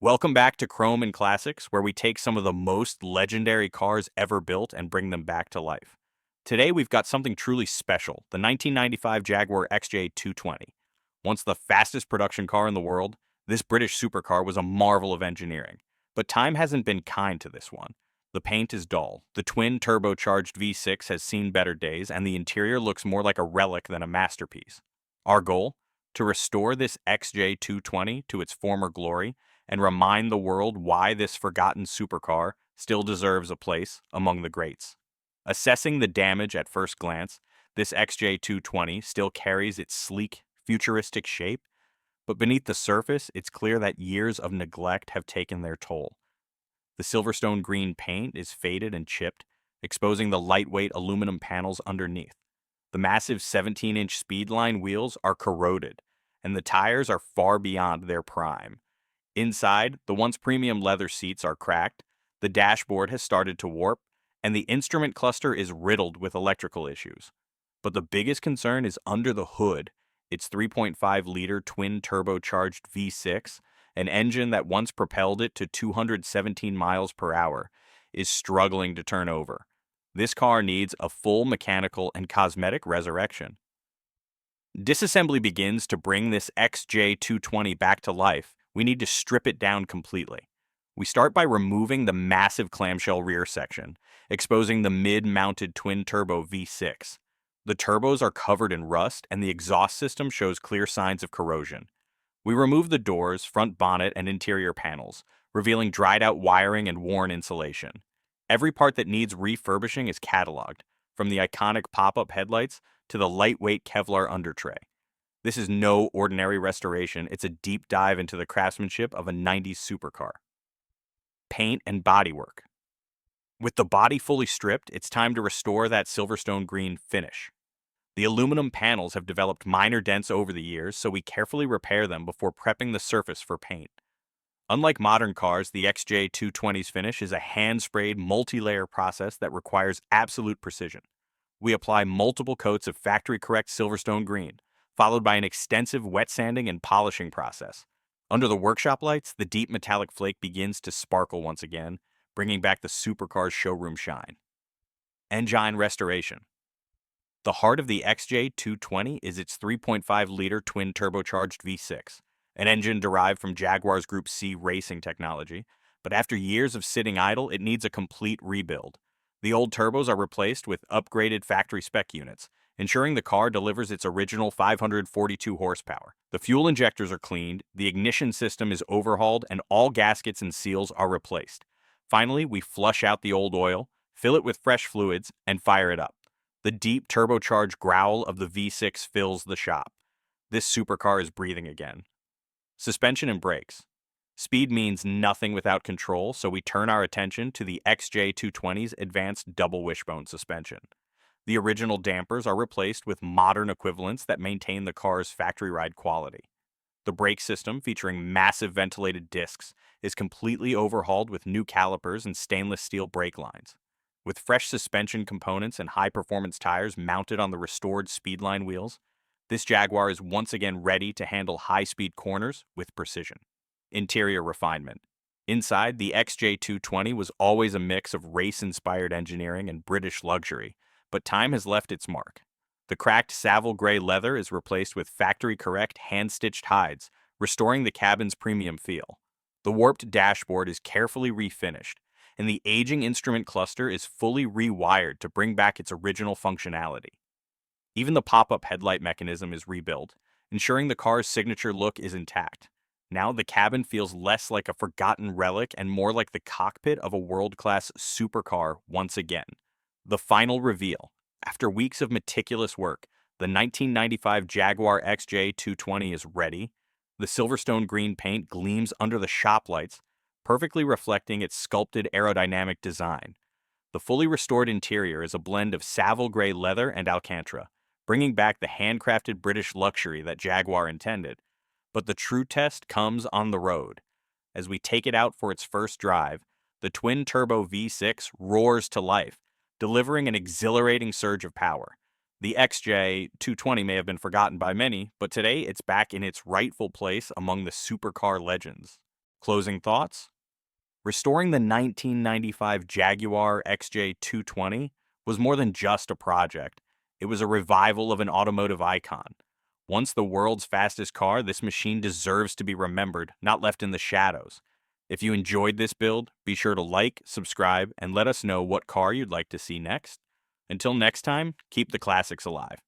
Welcome back to Chrome and Classics, where we take some of the most legendary cars ever built and bring them back to life. Today, we've got something truly special, the 1995 Jaguar XJ220. Once the fastest production car in the world, this British supercar was a marvel of engineering. But time hasn't been kind to this one. The paint is dull, the twin turbocharged V6 has seen better days, and the interior looks more like a relic than a masterpiece. Our goal? To restore this XJ220 to its former glory and remind the world why this forgotten supercar still deserves a place among the greats. Assessing the damage at first glance, this XJ220 still carries its sleek, futuristic shape, but beneath the surface, it's clear that years of neglect have taken their toll. The Silverstone Green paint is faded and chipped, exposing the lightweight aluminum panels underneath. The massive 17-inch speedline wheels are corroded, and the tires are far beyond their prime. Inside, the once premium leather seats are cracked, the dashboard has started to warp, and the instrument cluster is riddled with electrical issues. But the biggest concern is under the hood. Its 3.5-liter twin-turbocharged V6, an engine that once propelled it to 217 miles per hour, is struggling to turn over. This car needs a full mechanical and cosmetic resurrection. Disassembly begins to bring this XJ220 back to life. We need to strip it down completely. We start by removing the massive clamshell rear section, exposing the mid-mounted twin-turbo V6. The turbos are covered in rust, and the exhaust system shows clear signs of corrosion. We remove the doors, front bonnet, and interior panels, revealing dried-out wiring and worn insulation. Every part that needs refurbishing is cataloged, from the iconic pop-up headlights to the lightweight Kevlar undertray. This is no ordinary restoration, it's a deep dive into the craftsmanship of a 90s supercar. Paint and bodywork. With the body fully stripped, it's time to restore that Silverstone Green finish. The aluminum panels have developed minor dents over the years, so we carefully repair them before prepping the surface for paint. Unlike modern cars, the XJ220's finish is a hand-sprayed, multi-layer process that requires absolute precision. We apply multiple coats of factory-correct Silverstone Green, followed by an extensive wet sanding and polishing process. Under the workshop lights, the deep metallic flake begins to sparkle once again, bringing back the supercar's showroom shine. Engine restoration. The heart of the XJ220 is its 3.5-liter twin-turbocharged V6, an engine derived from Jaguar's Group C racing technology, but after years of sitting idle, it needs a complete rebuild. The old turbos are replaced with upgraded factory-spec units, ensuring the car delivers its original 542 horsepower. The fuel injectors are cleaned, the ignition system is overhauled, and all gaskets and seals are replaced. Finally, we flush out the old oil, fill it with fresh fluids, and fire it up. The deep turbocharged growl of the V6 fills the shop. This supercar is breathing again. Suspension and brakes. Speed means nothing without control, so we turn our attention to the XJ220's advanced double wishbone suspension. The original dampers are replaced with modern equivalents that maintain the car's factory ride quality. The brake system, featuring massive ventilated discs, is completely overhauled with new calipers and stainless steel brake lines. With fresh suspension components and high-performance tires mounted on the restored speedline wheels, this Jaguar is once again ready to handle high-speed corners with precision. Interior refinement. Inside, the XJ220 was always a mix of race-inspired engineering and British luxury, but time has left its mark. The cracked Saville Grey leather is replaced with factory-correct hand-stitched hides, restoring the cabin's premium feel. The warped dashboard is carefully refinished, and the aging instrument cluster is fully rewired to bring back its original functionality. Even the pop-up headlight mechanism is rebuilt, ensuring the car's signature look is intact. Now the cabin feels less like a forgotten relic and more like the cockpit of a world-class supercar once again. The final reveal. After weeks of meticulous work, the 1995 Jaguar XJ220 is ready. The Silverstone Green paint gleams under the shop lights, perfectly reflecting its sculpted aerodynamic design. The fully restored interior is a blend of Saville Grey leather and Alcantara, bringing back the handcrafted British luxury that Jaguar intended. But the true test comes on the road. As we take it out for its first drive, the twin-turbo V6 roars to life, delivering an exhilarating surge of power. The XJ220 may have been forgotten by many, but today it's back in its rightful place among the supercar legends. Closing thoughts? Restoring the 1995 Jaguar XJ220 was more than just a project. It was a revival of an automotive icon. Once the world's fastest car, this machine deserves to be remembered, not left in the shadows. If you enjoyed this build, be sure to like, subscribe, and let us know what car you'd like to see next. Until next time, keep the classics alive.